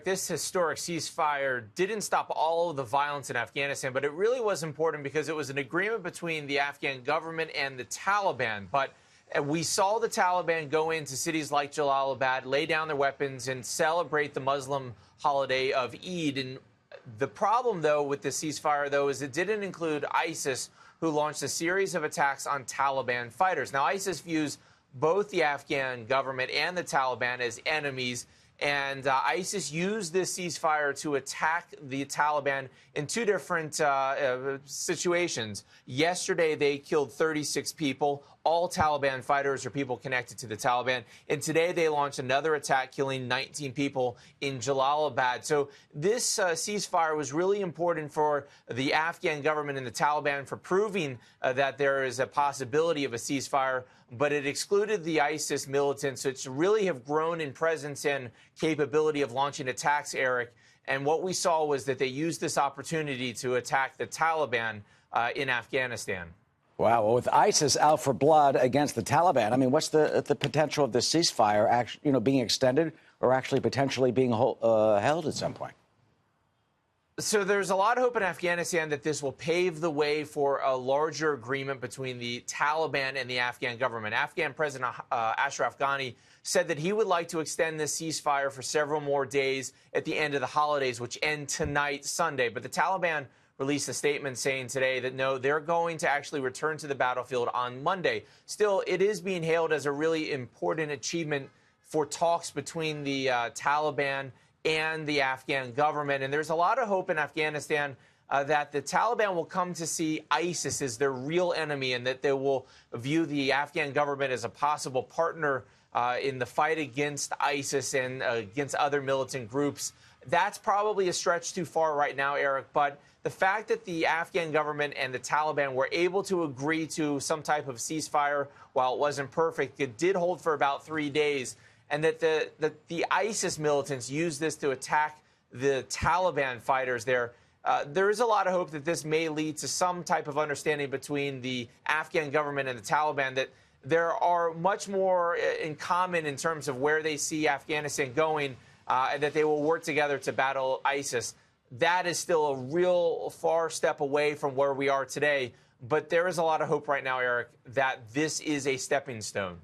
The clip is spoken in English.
This historic ceasefire didn't stop all of the violence in Afghanistan, but it really was important because it was an agreement between the Afghan government and the Taliban. But we saw the Taliban go into cities like Jalalabad, lay down their weapons, and celebrate the Muslim holiday of Eid. And the problem, though, with the ceasefire, though, is it didn't include ISIS, who launched a series of attacks on Taliban fighters. Now, ISIS views both the Afghan government and the Taliban as enemies. And ISIS used this ceasefire to attack the Taliban in two different situations. Yesterday, they killed 36 people, all Taliban fighters or people connected to the Taliban. And today, they launched another attack, killing 19 people in Jalalabad. So this ceasefire was really important for the Afghan government and the Taliban for proving that there is a possibility of a ceasefire, but it excluded the ISIS militants, which really have grown in presence and capability of launching attacks, Eric. And what we saw was that they used this opportunity to attack the Taliban in Afghanistan. Wow. Well, with ISIS out for blood against the Taliban, I mean, what's the potential of the ceasefire actually, being extended or actually potentially being held at some point? So there's a lot of hope in Afghanistan that this will pave the way for a larger agreement between the Taliban and the Afghan government. Afghan President Ashraf Ghani said that he would like to extend this ceasefire for several more days at the end of the holidays, which end tonight, Sunday. But the Taliban released a statement saying today that, no, they're going to actually return to the battlefield on Monday. Still, it is being hailed as a really important achievement for talks between the Taliban and the Afghan government. And there's a lot of hope in Afghanistan that the Taliban will come to see ISIS as their real enemy and that they will view the Afghan government as a possible partner in the fight against ISIS and against other militant groups. That's probably a stretch too far right now, Eric. But the fact that the Afghan government and the Taliban were able to agree to some type of ceasefire, while it wasn't perfect, it did hold for about 3 days. And that the ISIS militants used this to attack the Taliban fighters there. There is a lot of hope that this may lead to some type of understanding between the Afghan government and the Taliban, that there are much more in common in terms of where they see Afghanistan going, and that they will work together to battle ISIS. That is still a real far step away from where we are today. But there is a lot of hope right now, Eric, that this is a stepping stone.